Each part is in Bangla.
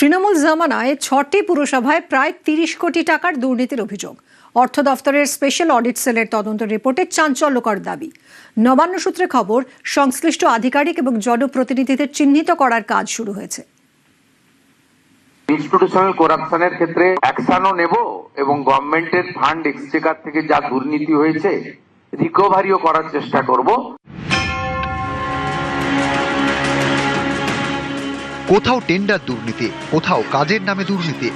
তৃণমূল জামানায় ৬টি পুরসভায় প্রায় ৩০ কোটি টাকার দুর্নীতির অভিযোগ। অর্থ দফতরের স্পেশাল অডিট সেলের তদন্ত রিপোর্টে চাঞ্চল্যকর দাবি। নবান্ন সূত্রে খবর, সংশ্লিষ্ট আধিকারিক এবং জনপ্রতিনিধিদের চিহ্নিত করার কাজ শুরু হয়েছে। ইনস্টিটিউশনাল করাপশনের ক্ষেত্রে অ্যাকশনও নেব এবং গভর্নমেন্টের ফান্ড এক্সচেকার থেকে যা দুর্নীতি হয়েছে রিকভারিও করার চেষ্টা করব। কোথাও টেন্ডার দুর্নীতি, কোথাও কাজের নামে দুর্নীতি,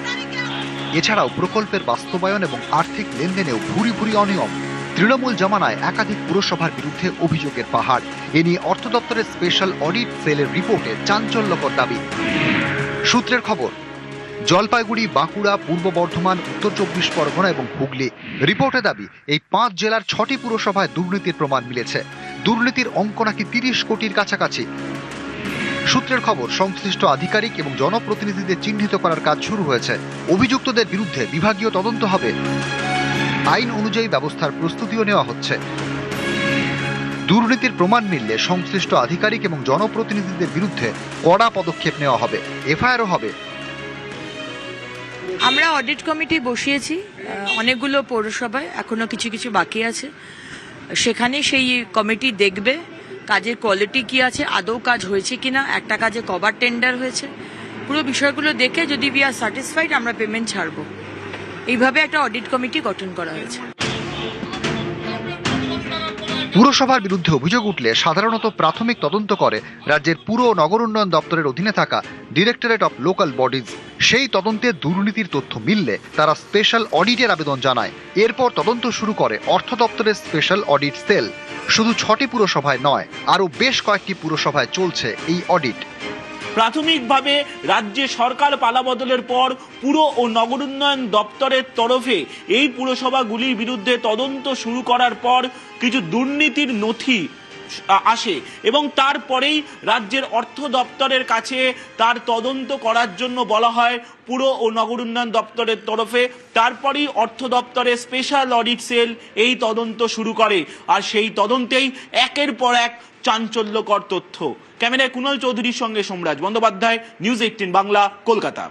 এছাড়াও প্রকল্পের বাস্তবায়ন এবং আর্থিক লেনদেনেও ভুরি ভুরি অনিয়ম। তৃণমূল জামানায় একাধিক পুরসভার বিরুদ্ধে অভিযোগের পাহাড়। এ নিয়ে অর্থ দপ্তরের স্পেশাল অডিট সেলের রিপোর্টে চাঞ্চল্যকর দাবি। সূত্রের খবর, জলপাইগুড়ি, বাঁকুড়া, পূর্ব বর্ধমান, উত্তর ২৪ পরগনা এবং হুগলি। রিপোর্টে দাবি, এই ৫ জেলার ৬টি পুরসভায় দুর্নীতির প্রমাণ মিলেছে। দুর্নীতির অঙ্ক নাকি ৩০ কোটির কাছাকাছি। সূত্রের খবর, সংশ্লিষ্ট আধিকারিক এবং জনপ্রতিনিধিদের চিহ্নিত করার কাজ শুরু হয়েছে। অভিযুক্তদের বিরুদ্ধে বিভাগীয় তদন্ত হবে। আইন অনুযায়ী ব্যবস্থার প্রস্তুতিও নেওয়া হচ্ছে। দুর্নীতির প্রমাণ মিললে সংশ্লিষ্ট আধিকারিক এবং জনপ্রতিনিধিদের বিরুদ্ধে কড়া পদক্ষেপ নেওয়া হবে, এফআইআরও হবে। আমরা অডিট কমিটি বসিয়েছি অনেকগুলো পৌরসভায়, এখনো কিছু কিছু বাকি আছে। সেখানে সেই কমিটি দেখবে কাজের কোয়ালিটি কি আছে, আদৌ কাজ হয়েছে কিনা, একটা কাজে কবার টেন্ডার হয়েছে, পুরো বিষয়গুলো দেখে যদি উই আর স্যাটিসফাইড আমরা পেমেন্ট ছাড়বো। এইভাবে একটা অডিট কমিটি গঠন করা হয়েছে। পুরসভার বিরুদ্ধে অভিযোগ উঠলে সাধারণত প্রাথমিক তদন্ত করে রাজ্যের পুর ও নগর উন্নয়ন দপ্তরের অধীনে থাকা ডিরেক্টরেট অফ লোকাল বডিজ। সেই তদন্তে দুর্নীতির তথ্য মিললে তারা স্পেশাল অডিটের আবেদন জানায়। এরপর তদন্ত শুরু করে অর্থ দপ্তরের স্পেশাল অডিট সেল। শুধু ৬টি পুরসভায় নয়, আরও বেশ কয়েকটি পুরসভায় চলছে এই অডিট। প্রাথমিকভাবে রাজ্যে সরকার পালাবদলের পর পুর ও নগর উন্নয়ন দপ্তরের তরফে এই পুরসভাগুলির বিরুদ্ধে তদন্ত শুরু করার পর কিছু দুর্নীতির নথি আসে এবং তারপরেই রাজ্যের অর্থ দপ্তরের কাছে তার তদন্ত করার জন্য বলা হয় পুর ও নগর উন্নয়ন দপ্তরের তরফে। তারপরেই অর্থ দপ্তরের স্পেশাল অডিট সেল এই তদন্ত শুরু করে, আর সেই তদন্তেই একের পর এক চাঞ্চল্যকর তথ্য। ক্যামেরায় কুণাল চৌধুরীর সঙ্গে সোমরাজ বন্দ্যোপাধ্যায়, নিউজ 18 বাংলা, কলকাতা।